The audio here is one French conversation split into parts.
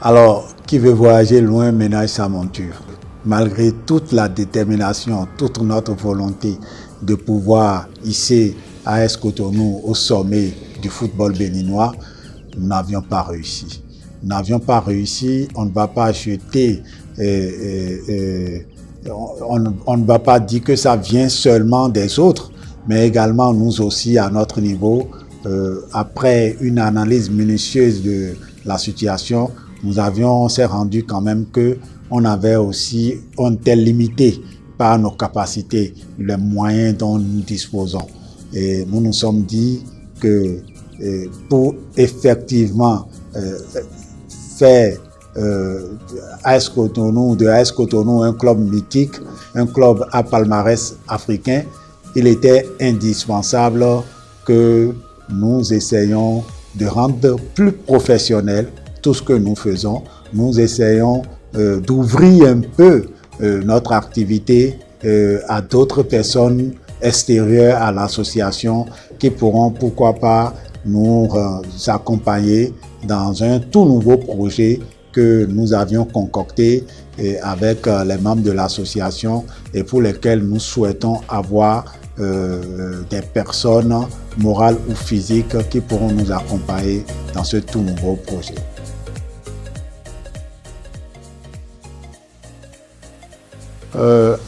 Alors, qui veut voyager loin ménage sa monture. Malgré toute la détermination, toute notre volonté de pouvoir hisser AS Cotonou au sommet du football béninois, nous n'avions pas réussi. Nous n'avions pas réussi, on ne va pas jeter, on ne va pas dire que ça vient seulement des autres, mais également nous aussi à notre niveau, après une analyse minutieuse de la situation, on s'est rendu quand même que on était limité par nos capacités, les moyens dont nous disposons. Et nous nous sommes dit que pour effectivement faire de AS Cotonou un club mythique, un club à palmarès africain, il était indispensable que nous essayions de rendre plus professionnel tout ce que nous faisons. Nous essayons d'ouvrir un peu notre activité à d'autres personnes extérieures à l'association qui pourront, pourquoi pas, nous accompagner dans un tout nouveau projet que nous avions concocté avec les membres de l'association et pour lesquels nous souhaitons avoir des personnes morales ou physiques qui pourront nous accompagner dans ce tout nouveau projet.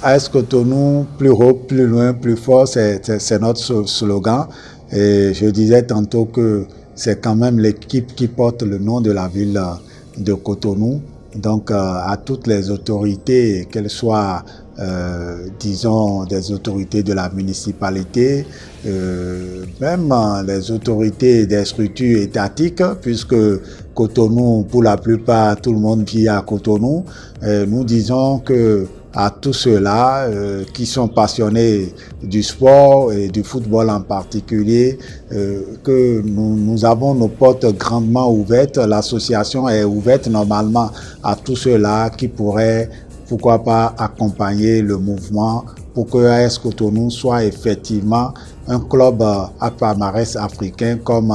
AS Cotonou, plus haut, plus loin, plus fort, c'est notre slogan. Et je disais tantôt que c'est quand même l'équipe qui porte le nom de la ville de Cotonou. Donc, à toutes les autorités, qu'elles soient, disons, des autorités de la municipalité, même les autorités des structures étatiques, puisque Cotonou, pour la plupart, tout le monde vit à Cotonou. Nous disons que à tous ceux-là qui sont passionnés du sport et du football en particulier, que nous avons nos portes grandement ouvertes. L'association est ouverte normalement à tous ceux-là qui pourraient, pourquoi pas, accompagner le mouvement pour que AS Cotonou soit effectivement un club à palmarès africain comme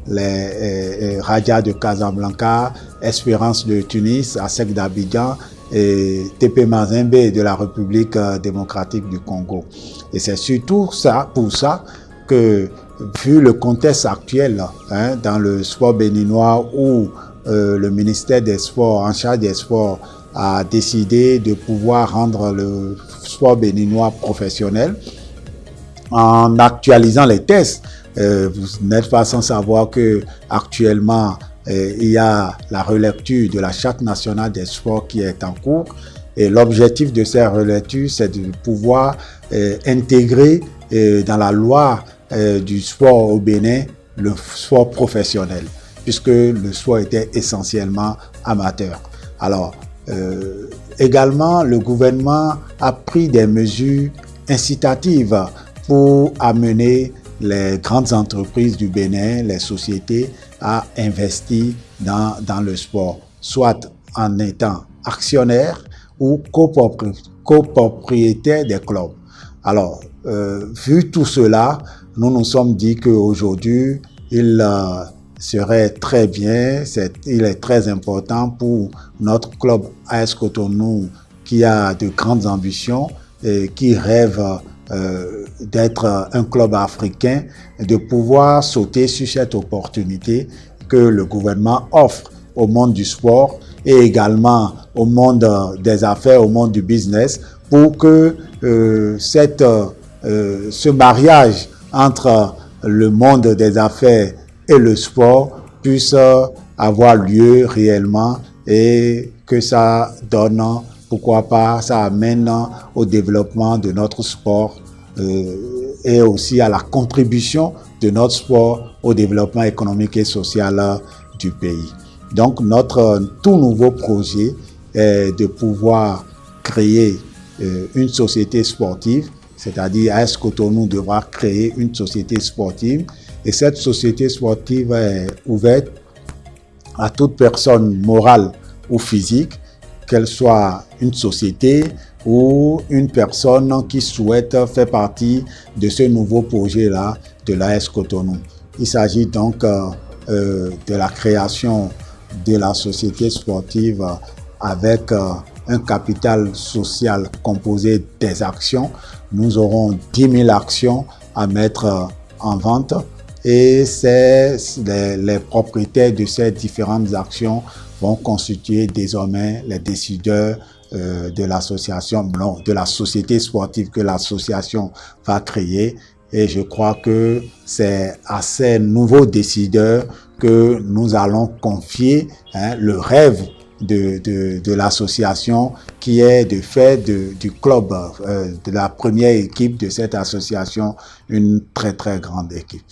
les Raja de Casablanca, Espérance de Tunis, ASEC d'Abidjan, et TP Mazembe de la République démocratique du Congo. Et c'est surtout ça, pour ça que, vu le contexte actuel dans le sport béninois où le ministère des Sports, en charge des sports, a décidé de pouvoir rendre le sport béninois professionnel en actualisant les tests. Vous n'êtes pas sans savoir que actuellement il y a la relecture de la Charte nationale des sports qui est en cours et l'objectif de cette relecture, c'est de pouvoir intégrer dans la loi du sport au Bénin le sport professionnel, puisque le sport était essentiellement amateur. Alors, également, le gouvernement a pris des mesures incitatives pour amener les grandes entreprises du Bénin, les sociétés, à investir dans le sport, soit en étant actionnaire ou copropriétaire des clubs. Alors, vu tout cela, nous nous sommes dit qu'aujourd'hui, il serait très bien, il est très important pour notre club AS Cotonou qui a de grandes ambitions et qui rêve d'être un club africain, de pouvoir sauter sur cette opportunité que le gouvernement offre au monde du sport et également au monde des affaires, au monde du business, pour que ce mariage entre le monde des affaires et le sport puisse avoir lieu réellement et que ça donne, pourquoi pas, ça amène au développement de notre sport et aussi à la contribution de notre sport au développement économique et social du pays. Donc notre tout nouveau projet est de pouvoir créer une société sportive, c'est-à-dire AS Cotonou devra créer une société sportive et cette société sportive est ouverte à toute personne morale ou physique, qu'elle soit une société ou une personne qui souhaite faire partie de ce nouveau projet-là de l'AS Cotonou. Il s'agit donc de la création de la société sportive avec un capital social composé des actions. Nous aurons 10 000 actions à mettre en vente et les propriétaires de ces différentes actions vont constituer désormais les décideurs de l'association, non, de la société sportive que l'association va créer. Et je crois que c'est à ces nouveaux décideurs que nous allons confier le rêve de l'association qui est de faire du club, de la première équipe de cette association, une très très grande équipe.